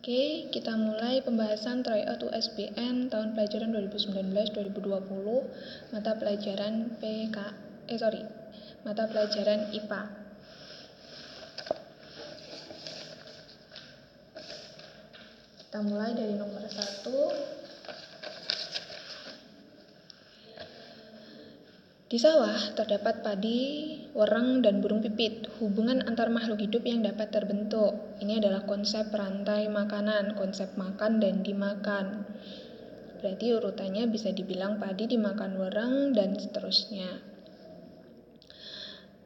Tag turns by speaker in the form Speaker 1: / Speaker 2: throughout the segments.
Speaker 1: Oke, kita mulai pembahasan tryout USBN tahun pelajaran 2019-2020 mata pelajaran mata pelajaran IPA. Kita mulai dari nomor 1. Di sawah terdapat padi, wereng, dan burung pipit. Hubungan antar makhluk hidup yang dapat terbentuk. Ini adalah konsep rantai makanan, konsep makan dan dimakan. Berarti urutannya bisa dibilang padi dimakan wereng dan seterusnya.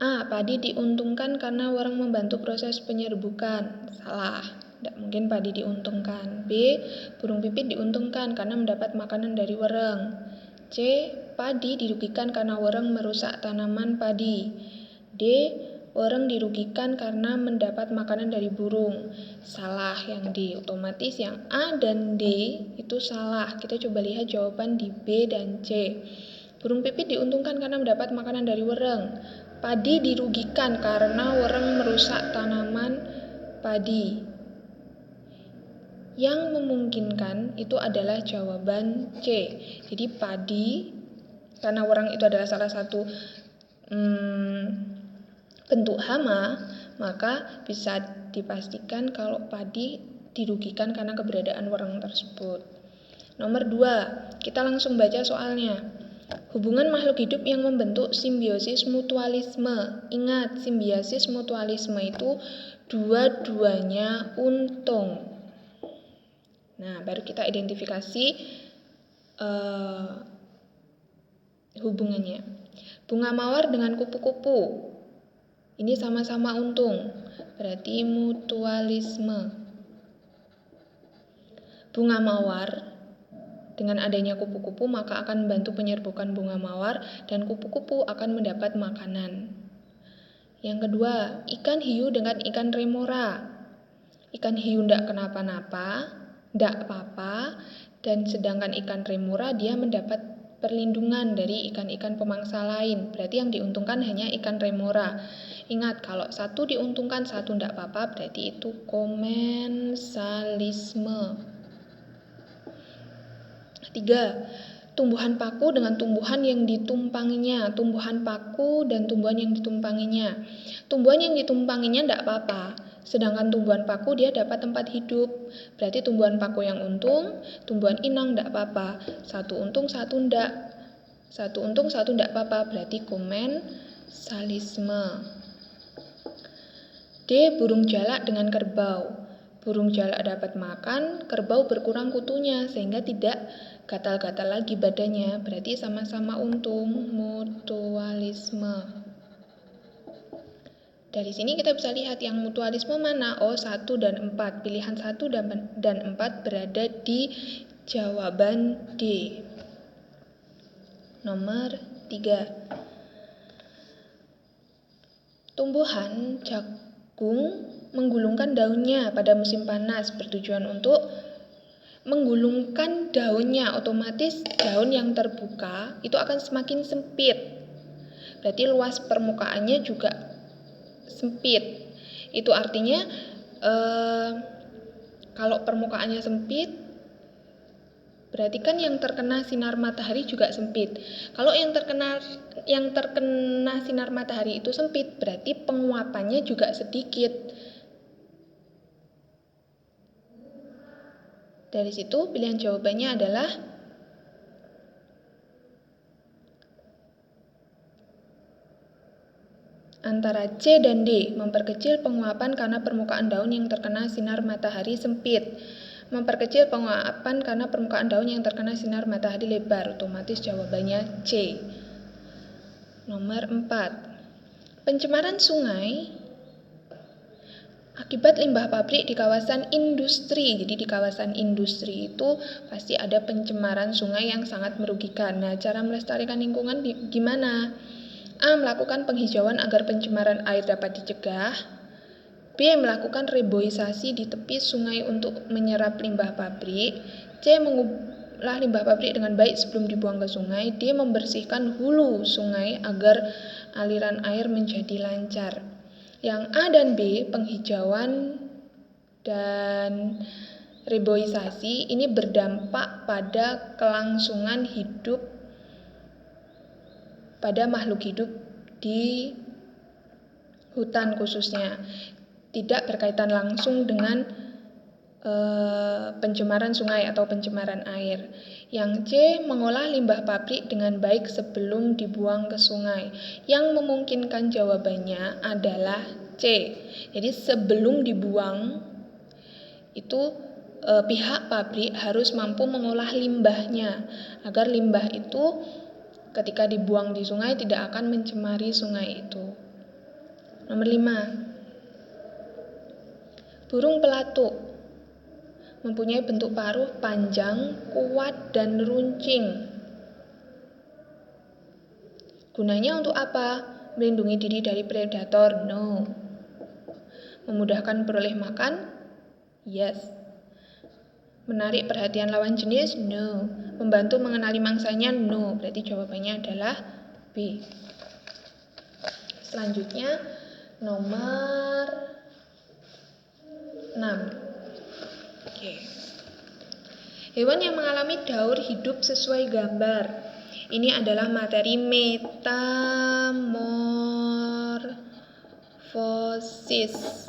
Speaker 1: A. Padi diuntungkan karena wereng membantu proses penyerbukan. Salah, tidak mungkin padi diuntungkan. B. Burung pipit diuntungkan karena mendapat makanan dari wereng. C. Padi dirugikan karena wereng merusak tanaman padi. D. Wereng dirugikan karena mendapat makanan dari burung. Salah yang D. Otomatis yang A dan D itu salah. Kita coba lihat jawaban di B dan C. Burung pipit diuntungkan karena mendapat makanan dari wereng. Padi dirugikan karena wereng merusak tanaman padi. Yang memungkinkan itu adalah jawaban C. Jadi padi, karena wereng itu adalah salah satu bentuk hama, maka bisa dipastikan kalau padi dirugikan karena keberadaan wereng tersebut. Nomor 2, kita langsung baca soalnya. Hubungan makhluk hidup yang membentuk simbiosis mutualisme. Ingat, simbiosis mutualisme itu dua-duanya untung. Nah, baru kita identifikasi hubungannya. Bunga mawar dengan kupu-kupu. Ini sama-sama untung. Berarti mutualisme. Bunga mawar dengan adanya kupu-kupu maka akan membantu penyerbukan bunga mawar dan kupu-kupu akan mendapat makanan. Yang kedua, ikan hiu dengan ikan remora. Ikan hiu tidak kenapa-napa, tidak apa-apa, dan sedangkan ikan remora dia mendapat perlindungan dari ikan-ikan pemangsa lain. Berarti yang diuntungkan hanya ikan remora. Ingat, kalau satu diuntungkan, satu tidak apa-apa, berarti itu komensalisme. 3. Tumbuhan paku dengan tumbuhan yang ditumpanginya. Tumbuhan paku dan tumbuhan yang ditumpanginya. Tumbuhan yang ditumpanginya tidak apa-apa. Sedangkan tumbuhan paku dia dapat tempat hidup. Berarti tumbuhan paku yang untung, tumbuhan inang tidak apa-apa. Satu untung, satu tidak. Satu untung, satu tidak apa-apa. Berarti komensalisme. D. Burung jalak dengan kerbau. Burung jalak dapat makan, kerbau berkurang kutunya sehingga tidak gatal-gatal lagi badannya. Berarti sama-sama untung, mutualisme. Dari sini kita bisa lihat yang mutualisme mana? Oh, 1 dan 4. Pilihan 1 dan 4 berada di jawaban D. Nomor 3. Tumbuhan jagung menggulungkan daunnya pada musim panas bertujuan untuk menggulungkan daunnya. Otomatis daun yang terbuka itu akan semakin sempit. Berarti luas permukaannya juga sempit. Itu artinya kalau permukaannya sempit, berarti kan yang terkena sinar matahari juga sempit. Kalau yang terkena sinar matahari itu sempit, berarti penguapannya juga sedikit. Dari situ pilihan jawabannya adalah antara C dan D, memperkecil penguapan karena permukaan daun yang terkena sinar matahari sempit. Memperkecil penguapan karena permukaan daun yang terkena sinar matahari lebar. Otomatis jawabannya C. Nomor 4. Pencemaran sungai akibat limbah pabrik di kawasan industri. Jadi di kawasan industri itu pasti ada pencemaran sungai yang sangat merugikan. Nah, cara melestarikan lingkungan gimana? A. Melakukan penghijauan agar pencemaran air dapat dicegah. B. Melakukan reboisasi di tepi sungai untuk menyerap limbah pabrik. C. Mengolah limbah pabrik dengan baik sebelum dibuang ke sungai. D. Membersihkan hulu sungai agar aliran air menjadi lancar. Yang A dan B, penghijauan dan reboisasi ini berdampak pada kelangsungan hidup pada makhluk hidup di hutan khususnya, tidak berkaitan langsung dengan pencemaran sungai atau pencemaran air. Yang C, mengolah limbah pabrik dengan baik sebelum dibuang ke sungai. Yang memungkinkan jawabannya adalah C. Jadi sebelum dibuang itu pihak pabrik harus mampu mengolah limbahnya agar limbah itu ketika dibuang di sungai tidak akan mencemari sungai itu. Nomor 5. Burung pelatuk mempunyai bentuk paruh panjang, kuat, dan runcing. Gunanya untuk apa? Melindungi diri dari predator? No. Memudahkan peroleh makan? Yes. Menarik perhatian lawan jenis? No. Membantu mengenali mangsanya? No. Berarti jawabannya adalah B. Selanjutnya nomor 6. Oke. Hewan yang mengalami daur hidup sesuai gambar. Ini adalah materi metamorfosis.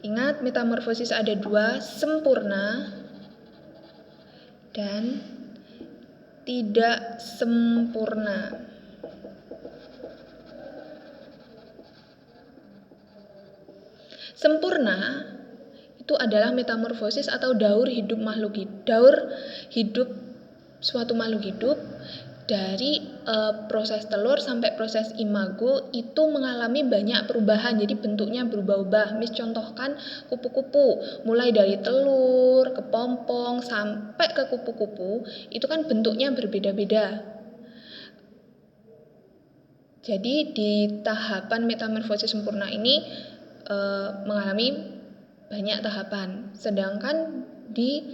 Speaker 1: Ingat, metamorfosis ada 2, sempurna dan tidak sempurna. Sempurna itu adalah metamorfosis atau daur hidup suatu makhluk hidup dari proses telur sampai proses imago itu mengalami banyak perubahan, jadi bentuknya berubah-ubah. Contohkan kupu-kupu, mulai dari telur, kepompong, sampai ke kupu-kupu, itu kan bentuknya berbeda-beda. Jadi di tahapan metamorfosis sempurna ini mengalami banyak tahapan. Sedangkan di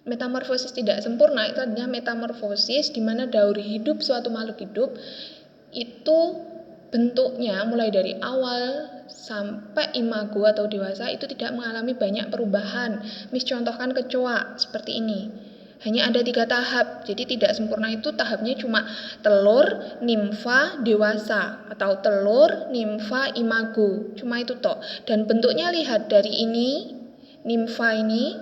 Speaker 1: metamorfosis tidak sempurna itu adalah metamorfosis di mana daur hidup suatu makhluk hidup itu bentuknya mulai dari awal sampai imago atau dewasa itu tidak mengalami banyak perubahan. Contohkan kecoa seperti ini. Hanya ada 3 tahap, jadi tidak sempurna itu tahapnya cuma telur, nimfa, dewasa, atau telur, nimfa, imago, cuma itu toh. Dan bentuknya lihat dari ini, nimfa ini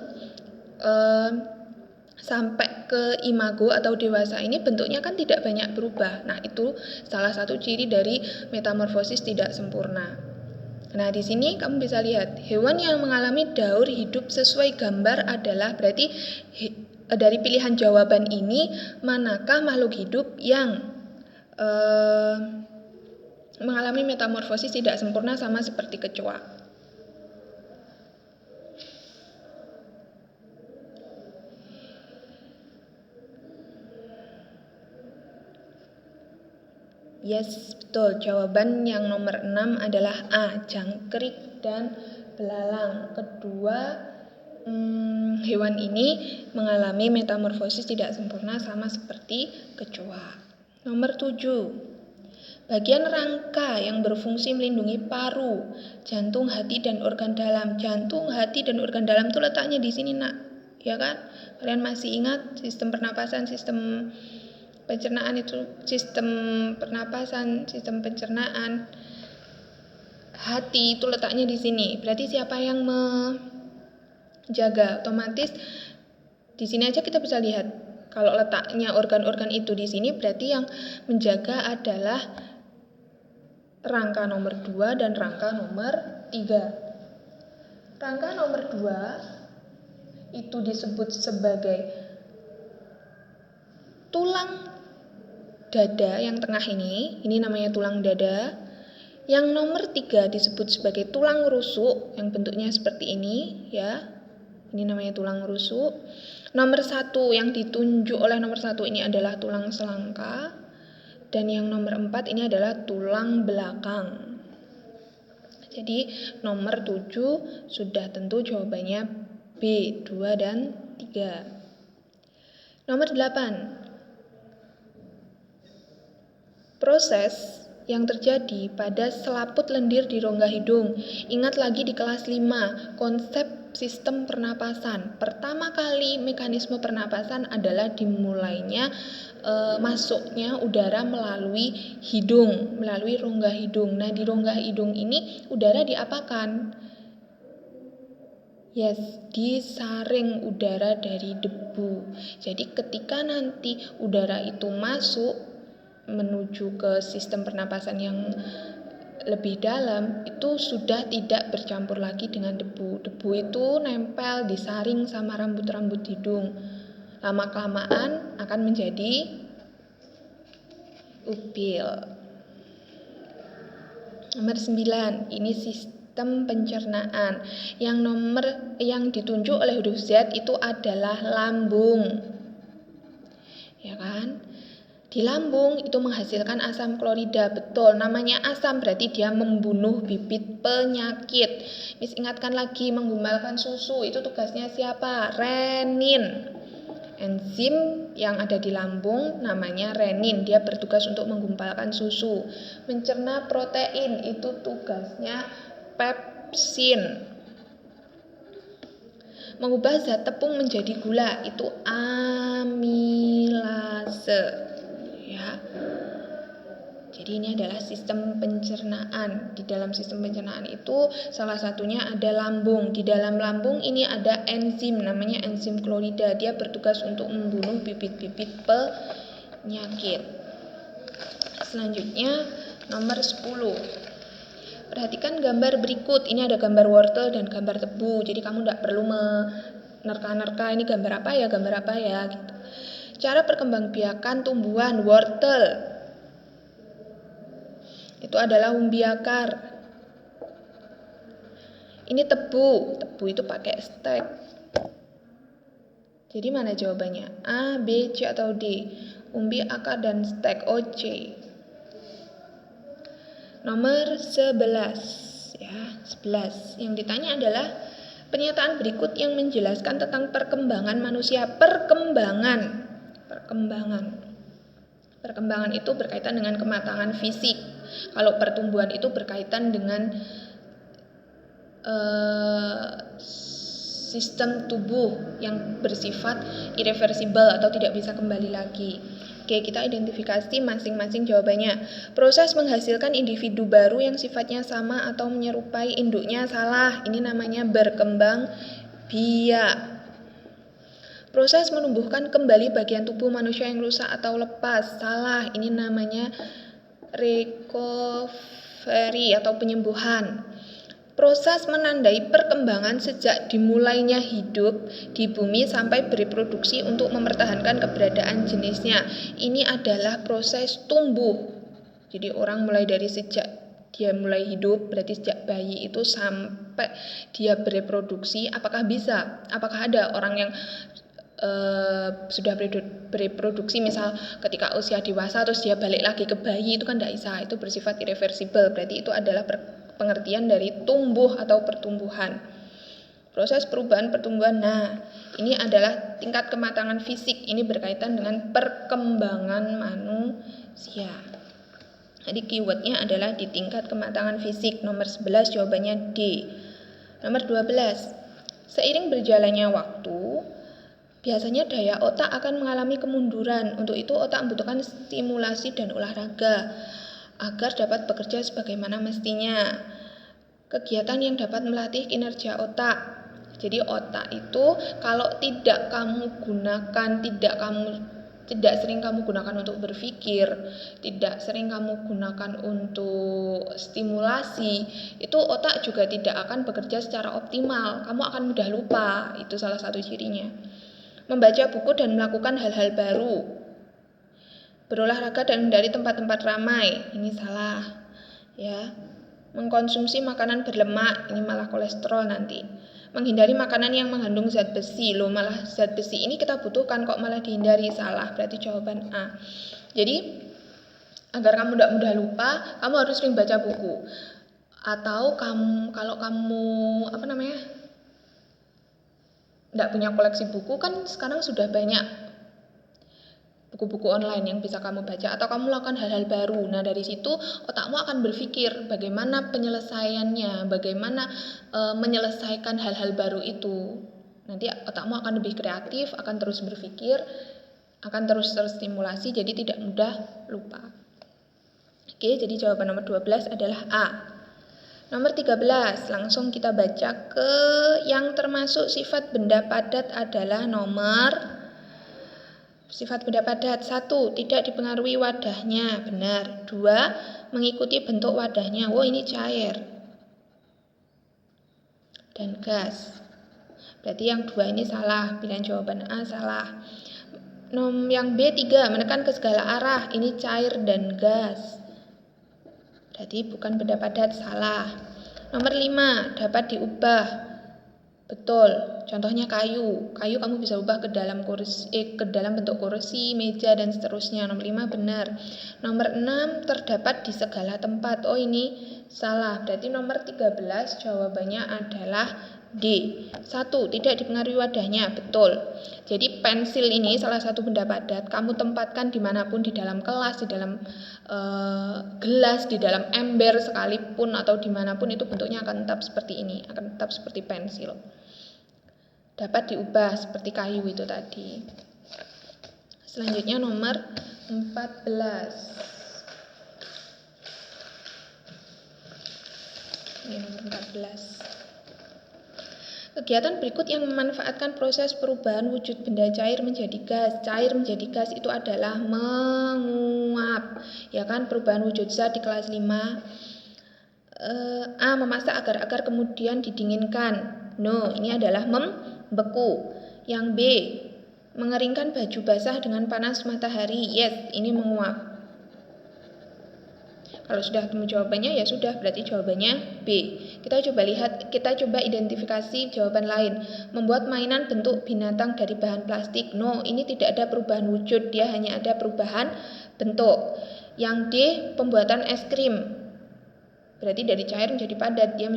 Speaker 1: sampai ke imago atau dewasa ini bentuknya kan tidak banyak berubah. Nah, itu salah satu ciri dari metamorfosis tidak sempurna. Nah, di sini kamu bisa lihat hewan yang mengalami daur hidup sesuai gambar adalah berarti dari pilihan jawaban ini manakah makhluk hidup yang mengalami metamorfosis tidak sempurna sama seperti kecoa. Yes, betul. Jawaban yang nomor 6 adalah A, jangkrik dan belalang. Kedua, hewan ini mengalami metamorfosis tidak sempurna sama seperti kecoa. Nomor 7. Bagian rangka yang berfungsi melindungi paru, jantung, hati, dan organ dalam. Jantung, hati, dan organ dalam itu letaknya di sini, nak. Ya kan? Kalian masih ingat sistem pernapasan, sistem pencernaan itu, sistem pernapasan, sistem pencernaan. Hati itu letaknya di sini. Berarti siapa yang menjaga? Otomatis di sini aja kita bisa lihat. Kalau letaknya organ-organ itu di sini, berarti yang menjaga adalah rangka nomor 2 dan rangka nomor 3. Rangka nomor 2 itu disebut sebagai tulang dada yang tengah ini namanya tulang dada. Yang nomor 3 disebut sebagai tulang rusuk yang bentuknya seperti ini ya. Ini namanya tulang rusuk. Nomor 1 yang ditunjuk oleh nomor 1 ini adalah tulang selangka. Dan yang nomor 4 ini adalah tulang belakang. Jadi nomor 7 sudah tentu jawabannya B, 2 dan 3. Nomor 8. Proses yang terjadi pada selaput lendir di rongga hidung. Ingat lagi di kelas 5, konsep sistem pernapasan. Pertama kali mekanisme pernapasan adalah dimulainya masuknya udara melalui hidung, melalui rongga hidung. Nah, di rongga hidung ini udara diapakan? Yes, disaring udara dari debu. Jadi ketika nanti udara itu masuk menuju ke sistem pernapasan yang lebih dalam, itu sudah tidak bercampur lagi dengan debu. Debu itu nempel, disaring sama rambut-rambut hidung. Lama-kelamaan akan menjadi upil. Nomor 9, ini sistem pencernaan. Yang ditunjuk oleh huruf Z itu adalah lambung. Ya kan? Di lambung itu menghasilkan asam klorida, betul. Namanya asam berarti dia membunuh bibit penyakit. Miss ingatkan lagi, menggumbalkan susu itu tugasnya siapa? Renin. Enzim yang ada di lambung namanya renin, dia bertugas untuk menggumpalkan susu. Mencerna protein itu tugasnya pepsin. Mengubah zat tepung menjadi gula itu amilase. Ya. Jadi ini adalah sistem pencernaan. Di dalam sistem pencernaan itu salah satunya ada lambung. Di dalam lambung ini ada enzim namanya enzim klorida. Dia bertugas untuk membunuh bibit-bibit penyakit. Selanjutnya nomor 10. Perhatikan gambar berikut. Ini ada gambar wortel dan gambar tebu. Jadi kamu tidak perlu menerka-nerka ini gambar apa ya gitu. Cara perkembangbiakan tumbuhan wortel itu adalah umbiakar. Ini tebu itu pakai stek. Jadi mana jawabannya? A, B, C atau D? Umbi, akar, dan stek. O, C. Nomor 11 ya, 11. Yang ditanya adalah pernyataan berikut yang menjelaskan tentang perkembangan manusia. Perkembangan itu berkaitan dengan kematangan fisik. Kalau pertumbuhan itu berkaitan dengan sistem tubuh yang bersifat irreversible atau tidak bisa kembali lagi. Oke, kita identifikasi masing-masing jawabannya. Proses menghasilkan individu baru yang sifatnya sama atau menyerupai induknya salah. Ini namanya berkembang biak. Proses menumbuhkan kembali bagian tubuh manusia yang rusak atau lepas. Salah, ini namanya recovery atau penyembuhan. Proses menandai perkembangan sejak dimulainya hidup di bumi sampai bereproduksi untuk mempertahankan keberadaan jenisnya. Ini adalah proses tumbuh. Jadi orang mulai dari sejak dia mulai hidup, berarti sejak bayi itu sampai dia bereproduksi. Apakah bisa? Apakah ada orang yang sudah bereproduksi misal ketika usia dewasa terus dia balik lagi ke bayi, itu kan tidak bisa, itu bersifat irreversible. Berarti itu adalah pengertian dari tumbuh atau pertumbuhan. Proses perubahan pertumbuhan, nah ini adalah tingkat kematangan fisik, ini berkaitan dengan perkembangan manusia. Jadi keywordnya adalah di tingkat kematangan fisik. Nomor 11 jawabannya D. Nomor 12, seiring berjalannya waktu biasanya daya otak akan mengalami kemunduran. Untuk itu otak membutuhkan stimulasi dan olahraga agar dapat bekerja sebagaimana mestinya. Kegiatan yang dapat melatih kinerja otak. Jadi otak itu kalau tidak sering kamu gunakan untuk berpikir, tidak sering kamu gunakan untuk stimulasi, itu otak juga tidak akan bekerja secara optimal. Kamu akan mudah lupa, itu salah satu cirinya. Membaca buku dan melakukan hal-hal baru. Berolahraga dan menghindari tempat-tempat ramai. Ini salah. Ya. Mengkonsumsi makanan berlemak, ini malah kolesterol nanti. Menghindari makanan yang mengandung zat besi. Loh, malah zat besi ini kita butuhkan kok malah dihindari. Salah. Berarti jawaban A. Jadi agar kamu tidak mudah lupa, kamu harus sering baca buku. Atau kalau kamu tidak punya koleksi buku, kan sekarang sudah banyak buku-buku online yang bisa kamu baca, atau kamu melakukan hal-hal baru. Nah, dari situ otakmu akan berpikir bagaimana penyelesaiannya, bagaimana menyelesaikan hal-hal baru itu. Nanti otakmu akan lebih kreatif, akan terus berpikir, akan terus terstimulasi, jadi tidak mudah lupa. Oke, jadi jawaban nomor 12 adalah A. Nomor 13, langsung kita baca ke yang termasuk sifat benda padat adalah nomor sifat benda padat. 1. Tidak dipengaruhi wadahnya. Benar. 2. Mengikuti bentuk wadahnya. Oh, ini cair dan gas. Berarti yang 2 ini salah. Pilihan jawaban A salah. Yang B 3. Menekan ke segala arah. Ini cair dan gas. Berarti bukan benda padat, salah. Nomor 5. Dapat diubah. Betul. Contohnya kayu. Kayu kamu bisa ubah ke dalam kursi, ke dalam bentuk kursi, meja dan seterusnya. Nomor 5 benar. Nomor 6 terdapat di segala tempat. Oh, ini salah. Berarti nomor 13 jawabannya adalah D. 1. Tidak dipengaruhi wadahnya. Betul. Jadi pensil ini salah satu benda padat. Kamu tempatkan dimanapun, di dalam kelas, di dalam gelas, di dalam ember sekalipun, atau dimanapun, itu bentuknya akan tetap seperti ini. Akan tetap seperti pensil. Dapat diubah seperti kayu itu tadi. Selanjutnya nomor 14. Ini nomor 14. Kegiatan berikut yang memanfaatkan proses perubahan wujud benda cair menjadi gas. Cair menjadi gas itu adalah menguap. Ya kan, perubahan wujud zat di kelas 5. A. Memasak agar-agar kemudian didinginkan. No, ini adalah membeku. Yang B. Mengeringkan baju basah dengan panas matahari. Yes, ini menguap. Kalau sudah ketemu jawabannya, ya sudah, berarti jawabannya B. Kita coba identifikasi jawaban lain. Membuat mainan bentuk binatang dari bahan plastik. No, ini tidak ada perubahan wujud, dia hanya ada perubahan bentuk. Yang D. Pembuatan es krim. Berarti dari cair menjadi padat, dia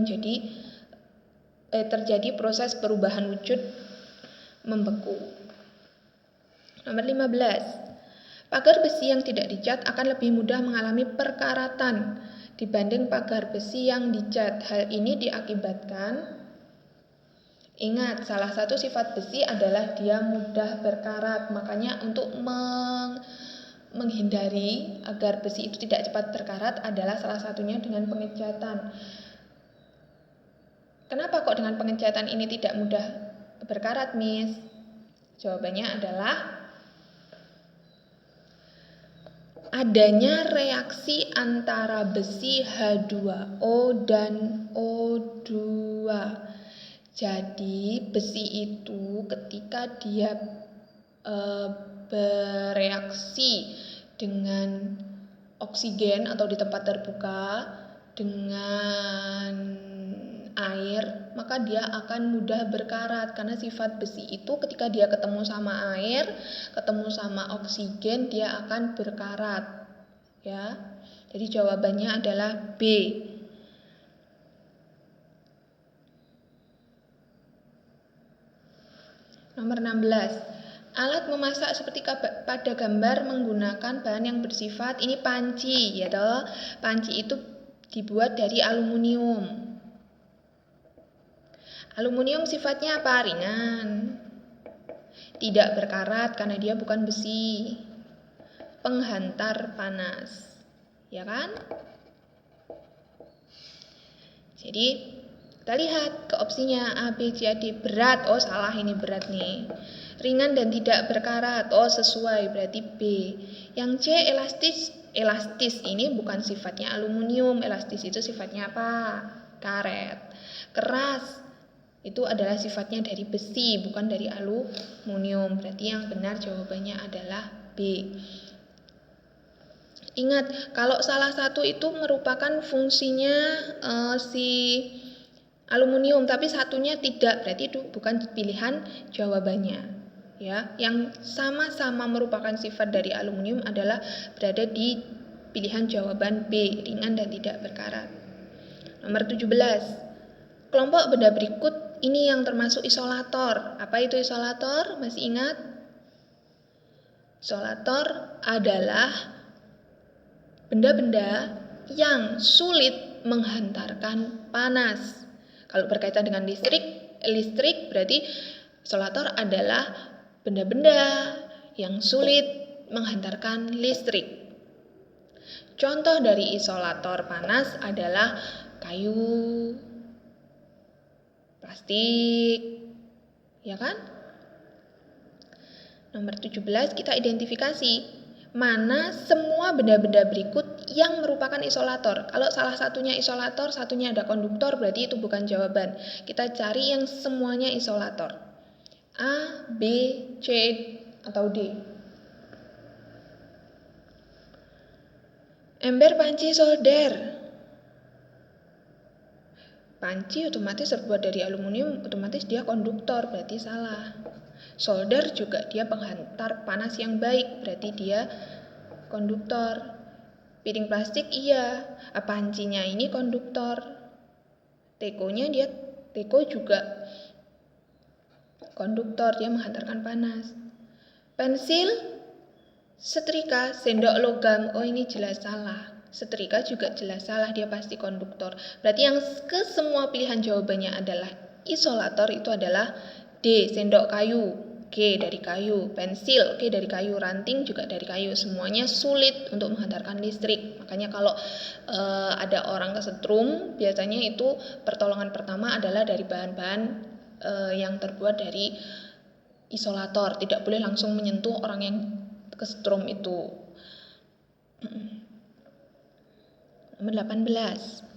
Speaker 1: terjadi proses perubahan wujud membeku. Nomor 15. Pagar besi yang tidak dicat akan lebih mudah mengalami perkaratan dibanding pagar besi yang dicat. Hal ini diakibatkan, ingat, salah satu sifat besi adalah dia mudah berkarat. Makanya untuk menghindari agar besi itu tidak cepat berkarat adalah salah satunya dengan pengecatan. Kenapa kok dengan pengecatan ini tidak mudah berkarat, Miss? Jawabannya adalah adanya reaksi antara besi H2O dan O2. Jadi besi itu ketika dia bereaksi dengan oksigen atau di tempat terbuka dengan air, maka dia akan mudah berkarat karena sifat besi itu ketika dia ketemu sama air, ketemu sama oksigen, dia akan berkarat. Ya. Jadi jawabannya adalah B. Nomor 16. Alat memasak seperti pada gambar menggunakan bahan yang bersifat, ini panci, ya toh. Panci itu dibuat dari aluminium. Aluminium sifatnya apa? Ringan. Tidak berkarat karena dia bukan besi. Penghantar panas. Ya kan? Jadi kita lihat ke opsinya A, B, C, D. Berat. Oh, salah, ini berat nih. Ringan dan tidak berkarat. Oh, sesuai, berarti B. Yang C, elastis. Elastis ini bukan sifatnya aluminium. Elastis itu sifatnya apa? Karet. Keras itu adalah sifatnya dari besi, bukan dari aluminium. Berarti yang benar jawabannya adalah B. Ingat, kalau salah satu itu merupakan fungsinya si aluminium, tapi satunya tidak, berarti itu bukan pilihan jawabannya. Ya, yang sama-sama merupakan sifat dari aluminium adalah berada di pilihan jawaban B, ringan dan tidak berkarat. Nomor 17. Kelompok benda berikut ini yang termasuk isolator. Apa itu isolator? Masih ingat? Isolator adalah benda-benda yang sulit menghantarkan panas. Kalau berkaitan dengan listrik berarti isolator adalah benda-benda yang sulit menghantarkan listrik. Contoh dari isolator panas adalah kayu, plastik, ya kan? Nomor 17 kita identifikasi mana semua benda-benda berikut yang merupakan isolator. Kalau salah satunya isolator, satunya ada konduktor, berarti itu bukan jawaban. Kita cari yang semuanya isolator. A, B, C, atau D. Ember panci solder. Panci otomatis terbuat dari aluminium, otomatis dia konduktor, berarti salah. Solder juga dia penghantar panas yang baik, berarti dia konduktor. Piring plastik iya, pancinya ini konduktor. Teko juga konduktor, dia menghantarkan panas. Pensil, setrika, sendok logam, oh ini jelas salah. Setrika juga jelas salah, dia pasti konduktor. Berarti yang ke semua pilihan jawabannya adalah isolator itu adalah D, sendok kayu. G dari kayu, pensil, G dari kayu, ranting juga dari kayu. Semuanya sulit untuk menghantarkan listrik. Makanya kalau ada orang kesetrum, biasanya itu pertolongan pertama adalah dari bahan-bahan yang terbuat dari isolator. Tidak boleh langsung menyentuh orang yang kesetrum itu. Nomor 18.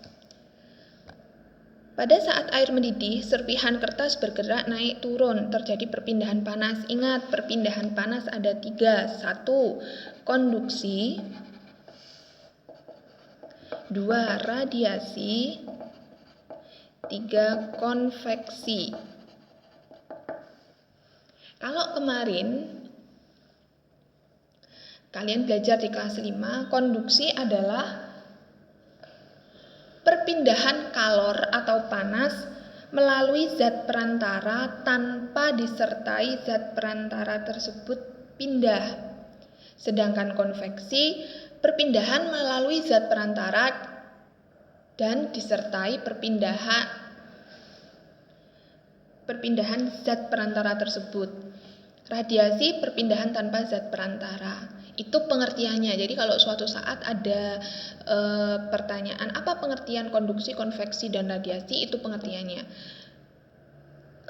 Speaker 1: Pada saat air mendidih, serpihan kertas bergerak naik turun, terjadi perpindahan panas. Ingat, perpindahan panas ada 3. 1. Konduksi. 2. Radiasi. 3. Konveksi. Kalau kemarin kalian belajar di kelas 5, konduksi adalah perpindahan kalor atau panas melalui zat perantara tanpa disertai zat perantara tersebut pindah. Sedangkan konveksi, perpindahan melalui zat perantara dan disertai perpindahan zat perantara tersebut. Radiasi, perpindahan tanpa zat perantara. Itu pengertiannya. Jadi kalau suatu saat ada pertanyaan apa pengertian konduksi, konveksi, dan radiasi, itu pengertiannya.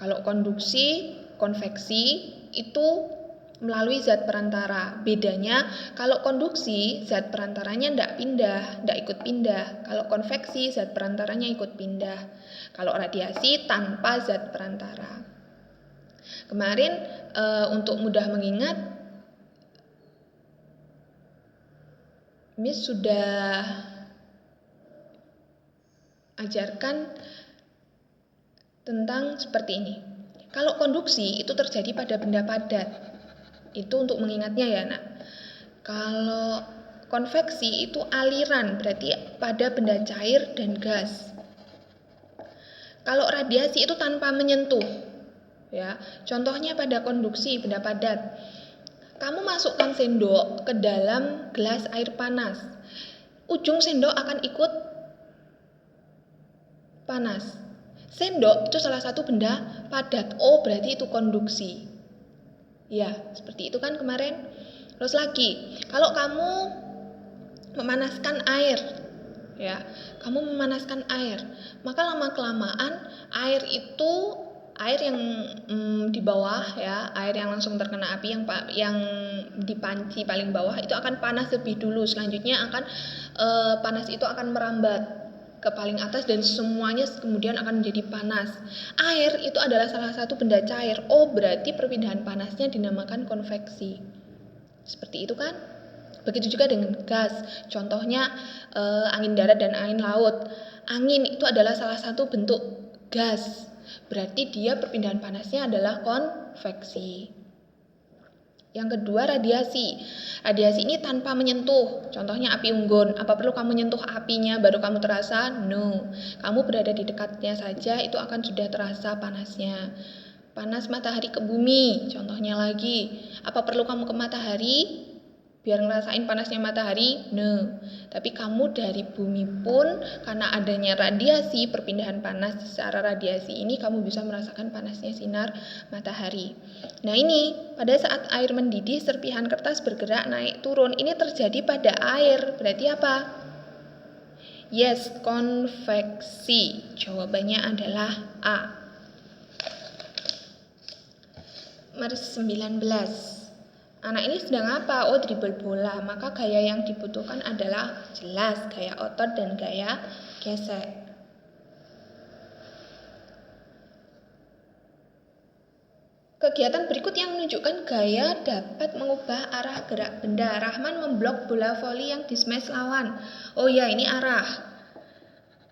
Speaker 1: Kalau konduksi, konveksi itu melalui zat perantara. Bedanya kalau konduksi zat perantaranya tidak ikut pindah. Kalau konveksi zat perantaranya ikut pindah. Kalau radiasi tanpa zat perantara. Kemarin untuk mudah mengingat, Miss sudah ajarkan tentang seperti ini. Kalau konduksi itu terjadi pada benda padat. Itu untuk mengingatnya ya, Nak. Kalau konveksi itu aliran, berarti pada benda cair dan gas. Kalau radiasi itu tanpa menyentuh. Ya, contohnya pada konduksi benda padat. Kamu masukkan sendok ke dalam gelas air panas. Ujung sendok akan ikut panas. Sendok itu salah satu benda padat. Oh, berarti itu konduksi. Ya, seperti itu kan kemarin. Terus lagi, kalau kamu memanaskan air, ya, kamu memanaskan air, maka lama-kelamaan air yang di bawah, ya, air yang langsung terkena api yang di panci paling bawah itu akan panas lebih dulu. Selanjutnya panas itu akan merambat ke paling atas dan semuanya kemudian akan menjadi panas. Air itu adalah salah satu benda cair. Oh, berarti perpindahan panasnya dinamakan konveksi. Seperti itu kan? Begitu juga dengan gas. Contohnya angin darat dan angin laut. Angin itu adalah salah satu bentuk gas. Berarti dia perpindahan panasnya adalah konveksi. Yang kedua, radiasi. Radiasi ini tanpa menyentuh. Contohnya api unggun. Apa perlu kamu menyentuh apinya baru kamu terasa? No. Kamu berada di dekatnya saja itu akan sudah terasa panasnya. panas matahari ke bumi, contohnya lagi. Apa perlu kamu ke matahari biar ngerasain panasnya matahari? No. Tapi kamu dari bumi pun karena adanya radiasi, perpindahan panas secara radiasi ini kamu bisa merasakan panasnya sinar matahari. Nah ini, pada saat air mendidih, serpihan kertas bergerak naik turun. Ini terjadi pada air. Berarti apa? Yes, konveksi. Jawabannya adalah A. Nomor 19. Anak ini sedang apa? Oh, dribble bola. Maka gaya yang dibutuhkan adalah jelas gaya otot dan gaya gesek. Kegiatan berikut yang menunjukkan gaya dapat mengubah arah gerak benda. Rahman memblok bola voli yang di-smash lawan. Oh ya, ini arah.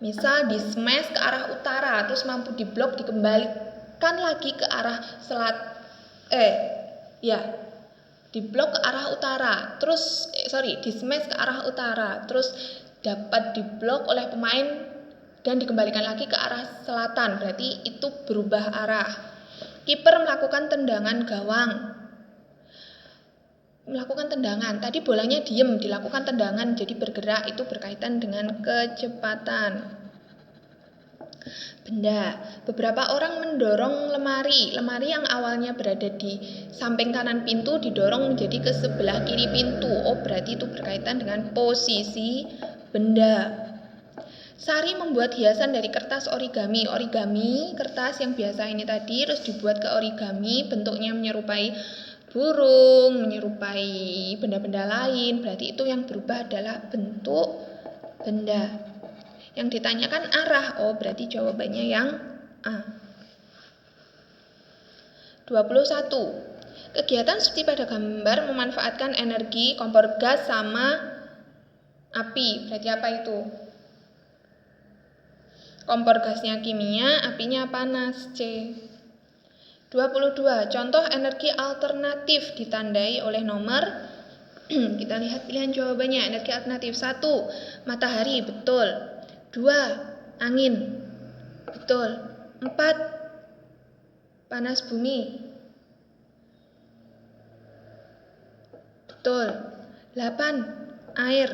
Speaker 1: Misal di-smash ke arah utara, terus mampu diblok dikembalikan lagi ke arah diblok ke arah utara, di-smash ke arah utara, terus dapat diblok oleh pemain dan dikembalikan lagi ke arah selatan, berarti itu berubah arah. Kiper melakukan tendangan gawang. Tadi bolanya diem, dilakukan tendangan, jadi bergerak, itu berkaitan dengan kecepatan. Benda. Beberapa orang mendorong lemari yang awalnya berada di samping kanan pintu didorong menjadi ke sebelah kiri pintu. Oh, berarti itu berkaitan dengan posisi benda. Sari membuat hiasan dari kertas origami. Origami, kertas yang biasa ini tadi, terus dibuat ke origami, bentuknya menyerupai burung, menyerupai benda-benda lain. Berarti itu yang berubah adalah bentuk benda. Yang ditanyakan arah. Oh, berarti jawabannya yang A. 21. Kegiatan seperti pada gambar memanfaatkan energi kompor gas sama api. Berarti apa itu? Kompor gasnya kimia, apinya panas. C. 22. Contoh energi alternatif ditandai oleh nomor. Kita lihat pilihan jawabannya. Energi alternatif. 1. Matahari, betul. 2. Angin, betul. 4. Panas bumi, betul. 8. Air.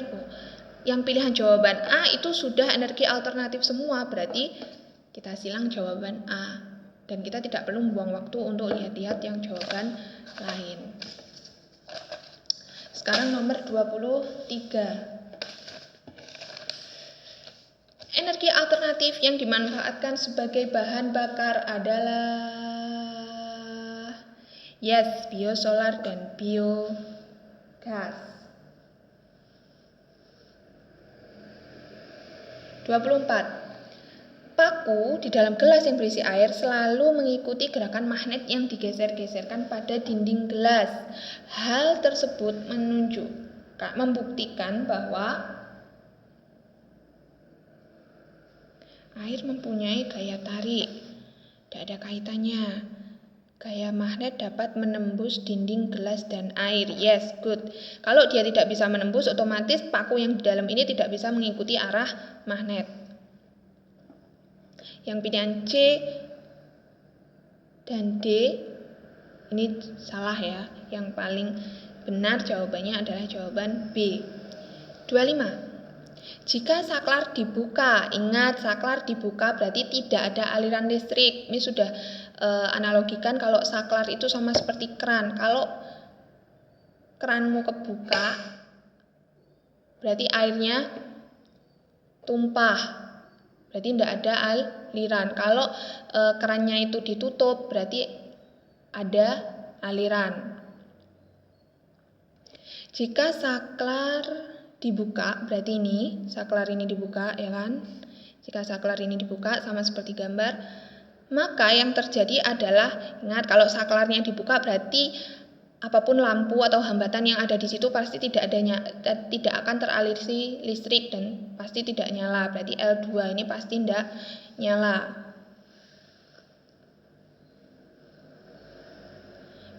Speaker 1: Yang pilihan jawaban A itu sudah energi alternatif semua, berarti kita silang jawaban A. Dan kita tidak perlu membuang waktu untuk lihat-lihat yang jawaban lain. Sekarang nomor 23. Energi alternatif yang dimanfaatkan sebagai bahan bakar adalah biosolar dan biogas. 24. Paku di dalam gelas yang berisi air selalu mengikuti gerakan magnet yang digeser-geserkan pada dinding gelas. Hal tersebut membuktikan bahwa air mempunyai gaya tarik. Tidak ada kaitannya. Gaya magnet dapat menembus dinding gelas dan air. Yes, good. Kalau dia tidak bisa menembus, otomatis paku yang di dalam ini tidak bisa mengikuti arah magnet. Yang pilihan C dan D ini salah ya. Yang paling benar jawabannya adalah jawaban B. 25. Jika saklar dibuka, ingat saklar dibuka berarti tidak ada aliran listrik. Ini sudah analogikan kalau saklar itu sama seperti keran. Kalau keranmu kebuka, berarti airnya tumpah, berarti tidak ada aliran. Kalau kerannya itu ditutup, berarti ada aliran. Jika saklar dibuka, berarti ini saklar ini dibuka, ya kan? Jika saklar ini dibuka sama seperti gambar, maka yang terjadi adalah, ingat kalau saklarnya dibuka berarti apapun lampu atau hambatan yang ada di situ pasti tidak akan teraliri listrik dan pasti tidak nyala. Berarti L2 ini pasti tidak nyala.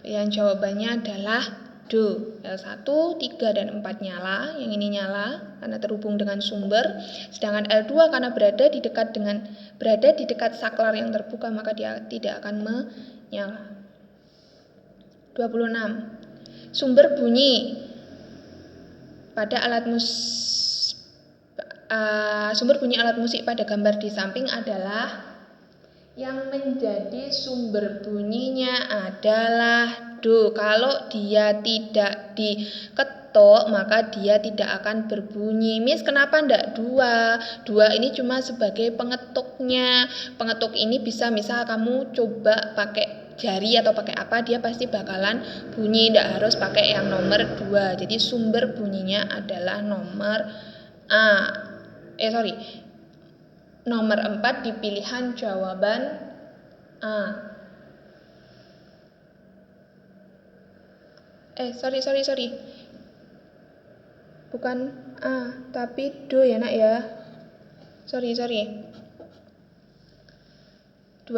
Speaker 1: Yang jawabannya adalah Do. L1, 3, dan 4 nyala. Yang ini nyala karena terhubung dengan sumber. Sedangkan L2 karena berada di dekat saklar yang terbuka, maka dia tidak akan bunyinya. 26. Sumber bunyi pada sumber bunyi alat musik pada gambar di samping adalah yang menjadi sumber bunyinya adalah do. Kalau dia tidak diketok maka dia tidak akan berbunyi. Miss, kenapa ndak dua? Dua ini cuma sebagai pengetuknya. Pengetuk ini bisa misal kamu coba pakai jari atau pakai apa, dia pasti bakalan bunyi, ndak harus pakai yang nomor 2. Jadi sumber bunyinya adalah nomor nomor 4 di pilihan jawaban A. Sorry. Bukan A, tapi do ya nak ya. Sorry. 26.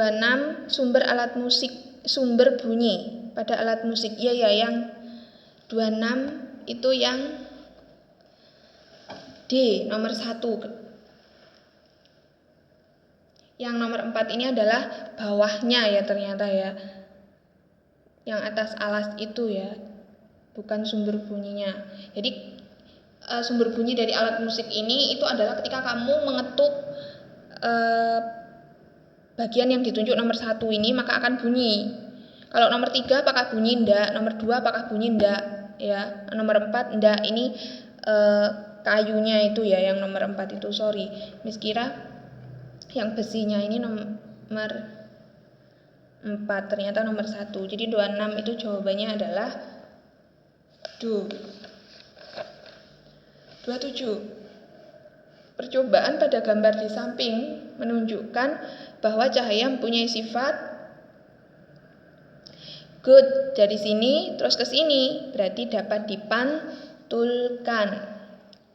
Speaker 1: Sumber bunyi pada alat musik. Iya, yang 26 itu yang D, nomor 1. Yang nomor 4 ini adalah bawahnya ya ternyata ya. Yang atas alas itu ya, bukan sumber bunyinya. Jadi sumber bunyi dari alat musik ini itu adalah ketika kamu mengetuk bagian yang ditunjuk nomor 1 ini maka akan bunyi. Kalau nomor 3 apakah bunyi? Ndak. Nomor 2 apakah bunyi? Ndak. Ya, nomor 4 ndak. Ini kayunya itu ya yang nomor 4 itu, sorry. Miss kira yang besinya ini nomor 4, ternyata nomor 1. Jadi 26 itu jawabannya adalah do. 27. Percobaan pada gambar di samping menunjukkan bahwa cahaya mempunyai sifat good dari sini terus ke sini, berarti dapat dipantulkan.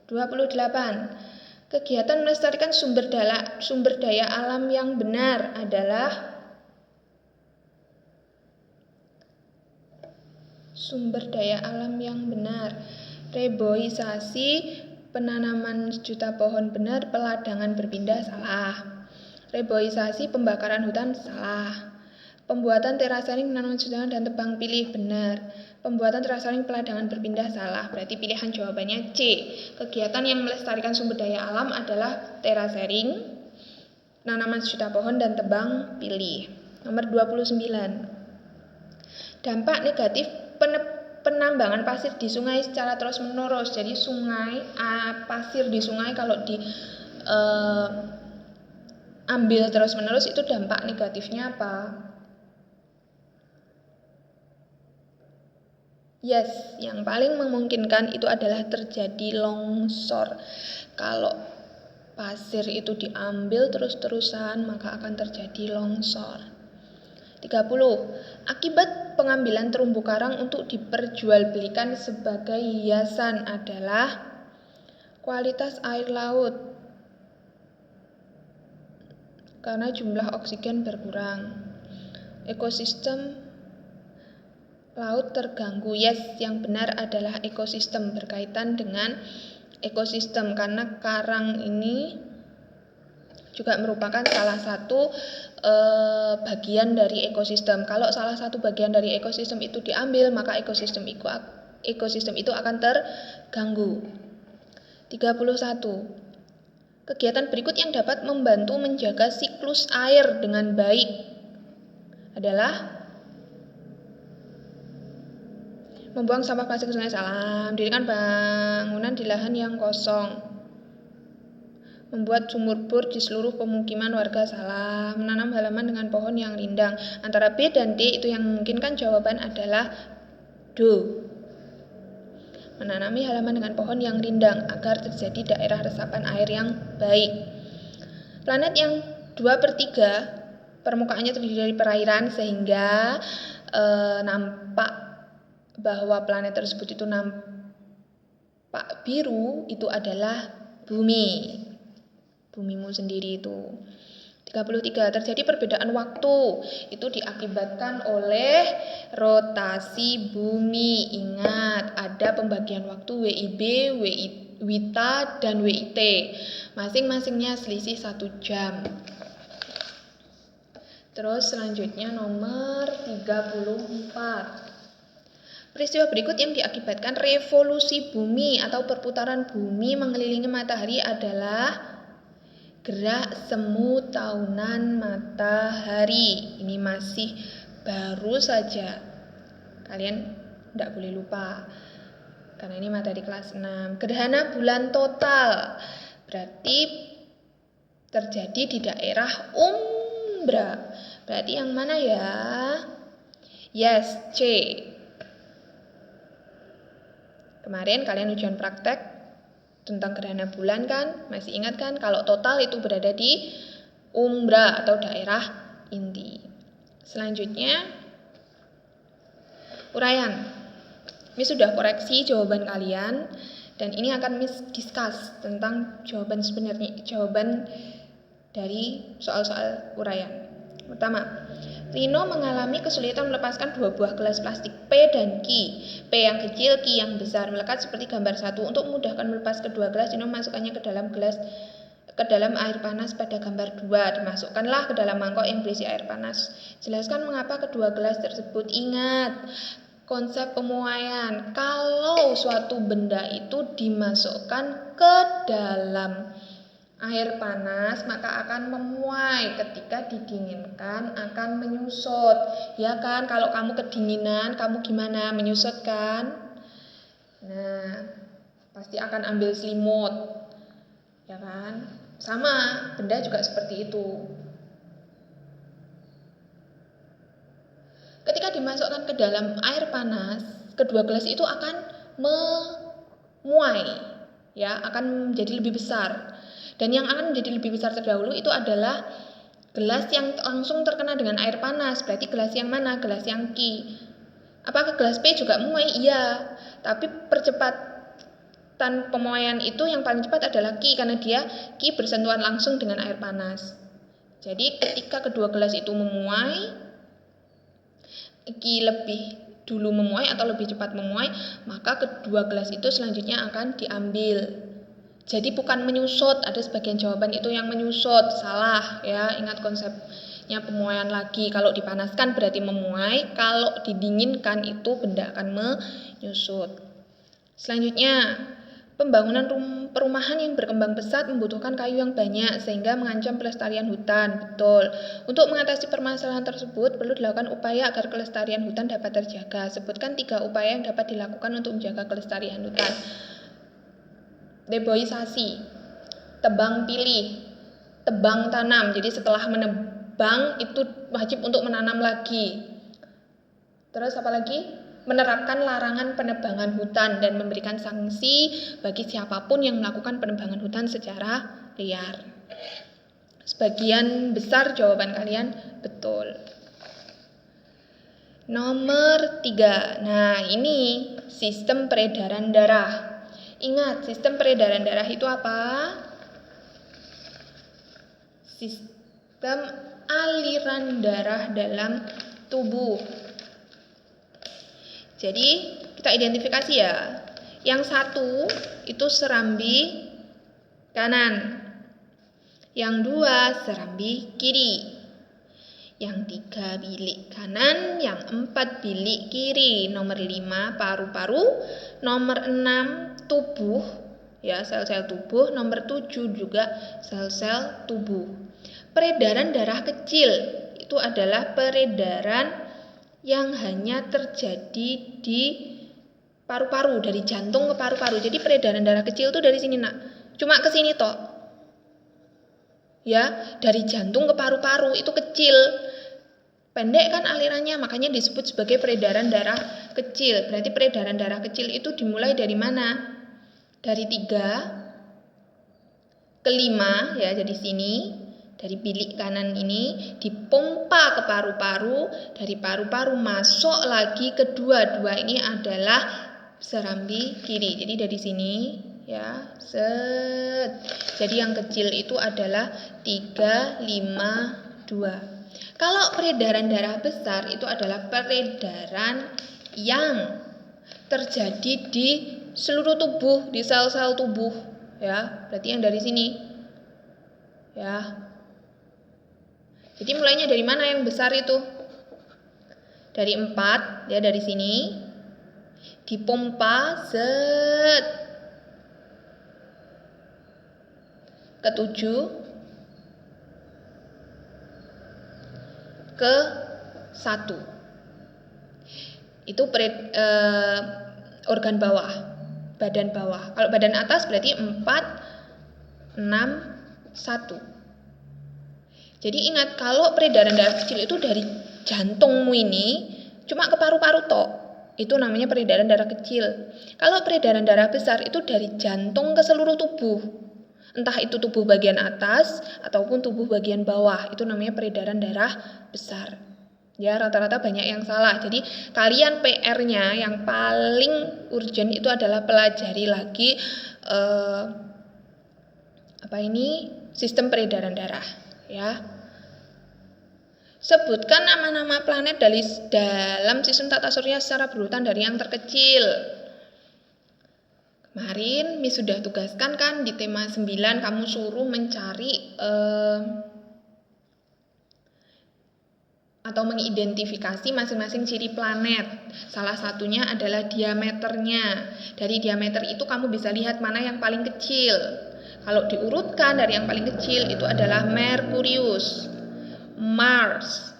Speaker 1: 28. Kegiatan melestarikan sumber daya alam yang benar adalah sumber daya alam yang benar. Reboisasi, penanaman sejuta pohon benar, peladangan berpindah salah. Reboisasi, pembakaran hutan salah. Pembuatan terasering, penanaman sejuta dan tebang pilih benar. Pembuatan terasering, peladangan berpindah salah. Berarti pilihan jawabannya C. Kegiatan yang melestarikan sumber daya alam adalah terasering, penanaman sejuta pohon dan tebang pilih. Nomor 29. Dampak negatif penambangan pasir di sungai secara terus-menerus. Jadi pasir di sungai kalau ambil terus-menerus itu dampak negatifnya apa? Yes, yang paling memungkinkan itu adalah terjadi longsor. Kalau pasir itu diambil terus-terusan maka akan terjadi longsor. 30. Akibat pengambilan terumbu karang untuk diperjualbelikan sebagai hiasan adalah kualitas air laut karena jumlah oksigen berkurang. Ekosistem laut terganggu. Yes, yang benar adalah ekosistem, berkaitan dengan ekosistem karena karang ini juga merupakan salah satu bagian dari ekosistem. Kalau salah satu bagian dari ekosistem itu diambil, maka ekosistem itu akan terganggu. 31. Kegiatan berikut yang dapat membantu menjaga siklus air dengan baik adalah membuang sampah plastik ke sungai salah, mendirikan bangunan di lahan yang kosong, membuat sumur bor di seluruh pemukiman warga salah, menanam halaman dengan pohon yang rindang. Antara B dan D itu yang memungkinkan jawaban adalah do. Menanami halaman dengan pohon yang rindang agar terjadi daerah resapan air yang baik. Planet yang 2/3 permukaannya terdiri dari perairan sehingga nampak bahwa planet tersebut itu nampak biru itu adalah bumi. Bumimu sendiri itu. 33. Terjadi perbedaan waktu. Itu diakibatkan oleh rotasi bumi. Ingat, ada pembagian waktu WIB, WITA, dan WIT. Masing-masingnya selisih 1 jam. Terus selanjutnya nomor 34. Peristiwa berikut yang diakibatkan revolusi bumi atau perputaran bumi mengelilingi matahari adalah gerak semu tahunan matahari. Ini masih baru saja. Kalian tidak boleh lupa. Karena ini materi kelas 6. Gerhana bulan total. Berarti terjadi di daerah umbra. Berarti yang mana ya? Yes, C. Kemarin kalian ujian praktek tentang gerhana bulan kan? Masih ingat kan? Kalau total itu berada di umbra atau daerah inti. Selanjutnya, uraian. Ini sudah koreksi jawaban kalian. Dan ini akan discuss tentang jawaban dari soal-soal uraian. Pertama, Rino mengalami kesulitan melepaskan 2 buah gelas plastik P dan Q. P yang kecil, Q yang besar, melekat seperti gambar 1. Untuk memudahkan melepas kedua gelas, Rino memasukkannya ke dalam air panas pada gambar 2. Dimasukkanlah ke dalam mangkok yang berisi air panas. Jelaskan mengapa kedua gelas tersebut. Ingat konsep pemuaian. Kalau suatu benda itu dimasukkan ke dalam air panas, maka akan memuai. Ketika didinginkan akan menyusut. Ya kan? Kalau kamu kedinginan, kamu gimana? Menyusut kan? Nah, pasti akan ambil selimut. Ya kan? Sama, benda juga seperti itu. Ketika dimasukkan ke dalam air panas, kedua gelas itu akan memuai. Ya, akan menjadi lebih besar. Dan yang akan menjadi lebih besar terdahulu itu adalah gelas yang langsung terkena dengan air panas. Berarti gelas yang mana? Gelas yang Q. Apakah gelas P juga memuai? Iya. Tapi percepatan pemuaian itu yang paling cepat adalah Q karena dia Q bersentuhan langsung dengan air panas. Jadi ketika kedua gelas itu memuai, Q lebih dulu memuai atau lebih cepat memuai, maka kedua gelas itu selanjutnya akan diambil. Jadi bukan menyusut, ada sebagian jawaban itu yang menyusut, salah ya, ingat konsepnya pemuaian lagi. Kalau dipanaskan berarti memuai, kalau didinginkan itu benda akan menyusut. Selanjutnya, pembangunan perumahan yang berkembang pesat membutuhkan kayu yang banyak sehingga mengancam pelestarian hutan. Betul. Untuk mengatasi permasalahan tersebut perlu dilakukan upaya agar kelestarian hutan dapat terjaga. Sebutkan 3 upaya yang dapat dilakukan untuk menjaga kelestarian hutan. Deboisasi, tebang pilih, tebang tanam. Jadi setelah menebang itu wajib untuk menanam lagi. Terus apa lagi? Menerapkan larangan penebangan hutan dan memberikan sanksi bagi siapapun yang melakukan penebangan hutan secara liar. Sebagian besar jawaban kalian betul. Nomor 3. Nah, ini sistem peredaran darah. Ingat, sistem peredaran darah itu apa? Sistem aliran darah dalam tubuh. Jadi, kita identifikasi ya. Yang 1 itu serambi kanan. Yang 2 serambi kiri. Yang 3 bilik kanan, yang 4 bilik kiri. Nomor 5 paru-paru, nomor 6 tubuh, ya sel-sel tubuh, nomor 7 juga sel-sel tubuh. Peredaran darah kecil itu adalah peredaran yang hanya terjadi di paru-paru, dari jantung ke paru-paru. Jadi peredaran darah kecil itu dari sini nak, cuma ke sini toh. Ya, dari jantung ke paru-paru itu kecil. Pendek kan alirannya, makanya disebut sebagai peredaran darah kecil. Berarti peredaran darah kecil itu dimulai dari mana? Dari 3 ke 5 ya, dari sini. Dari bilik kanan ini dipompa ke paru-paru, dari paru-paru masuk lagi ke 2 ini adalah serambi kiri. Jadi dari sini ya, set. Jadi yang kecil itu adalah 3, 5, 2. Kalau peredaran darah besar itu adalah peredaran yang terjadi di seluruh tubuh, di sel-sel tubuh ya. Berarti yang dari sini ya. Jadi mulainya dari mana yang besar itu? Dari 4, ya dari sini. Dipompa set ke 7 ke 1. Itu organ bawah, badan bawah. Kalau badan atas berarti 4, 6, 1. Jadi ingat, kalau peredaran darah kecil itu dari jantungmu ini cuma ke paru-paru tok, itu namanya peredaran darah kecil. Kalau peredaran darah besar itu dari jantung ke seluruh tubuh, entah itu tubuh bagian atas ataupun tubuh bagian bawah, itu namanya peredaran darah besar. Ya, rata-rata banyak yang salah. Jadi kalian PR-nya yang paling urgent itu adalah pelajari lagi sistem peredaran darah, ya. Sebutkan nama-nama planet dalam sistem tata surya secara berurutan dari yang terkecil. Kemarin Miss sudah tugaskan kan di tema 9 kamu suruh mencari atau mengidentifikasi masing-masing ciri planet. Salah satunya adalah diameternya. Dari diameter itu kamu bisa lihat mana yang paling kecil. Kalau diurutkan dari yang paling kecil itu adalah Merkurius, Mars,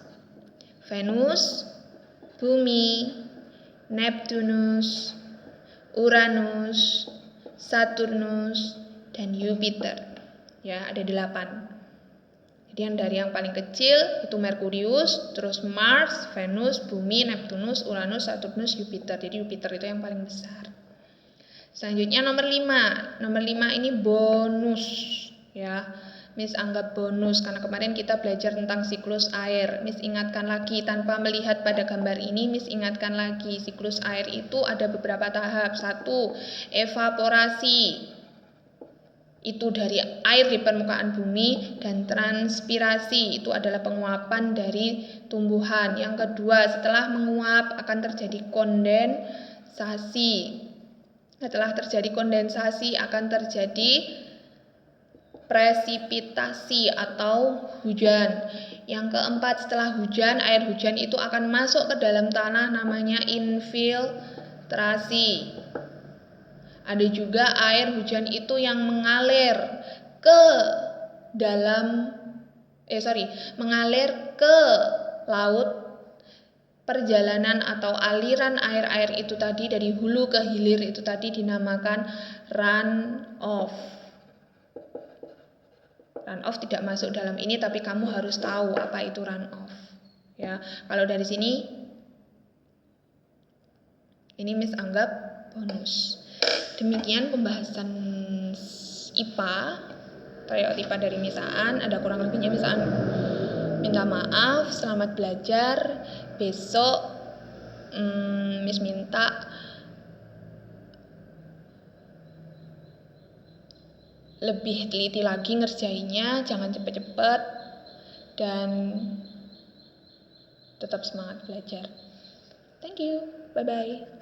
Speaker 1: Venus, Bumi, Neptunus, Uranus, Saturnus, dan Jupiter. Ya, ada 8. Jadi yang dari yang paling kecil itu Merkurius, terus Mars, Venus, Bumi, Neptunus, Uranus, Saturnus, Jupiter. Jadi Jupiter itu yang paling besar. Selanjutnya nomor 5. Nomor 5 ini bonus, ya. Miss anggap bonus karena kemarin kita belajar tentang siklus air. Miss ingatkan lagi, tanpa melihat pada gambar ini, Miss ingatkan lagi, siklus air itu ada beberapa tahap. 1, evaporasi. Itu dari air di permukaan bumi, dan transpirasi itu adalah penguapan dari tumbuhan. Yang kedua, setelah menguap akan terjadi kondensasi. Setelah terjadi kondensasi akan terjadi presipitasi atau hujan. Yang keempat, setelah hujan, air hujan itu akan masuk ke dalam tanah, namanya infiltrasi. Ada juga air hujan itu yang mengalir ke laut. Perjalanan atau aliran air itu tadi dari hulu ke hilir itu tadi dinamakan runoff. Runoff tidak masuk dalam ini, tapi kamu harus tahu apa itu runoff. Ya, kalau dari sini ini Miss anggap bonus. Demikian pembahasan IPA, tryout IPA dari Miss Aan. Ada kurang lebihnya Miss Aan minta maaf. Selamat belajar. Besok Miss minta lebih teliti lagi ngerjainnya, jangan cepet-cepet, dan tetap semangat belajar. Thank you, bye-bye.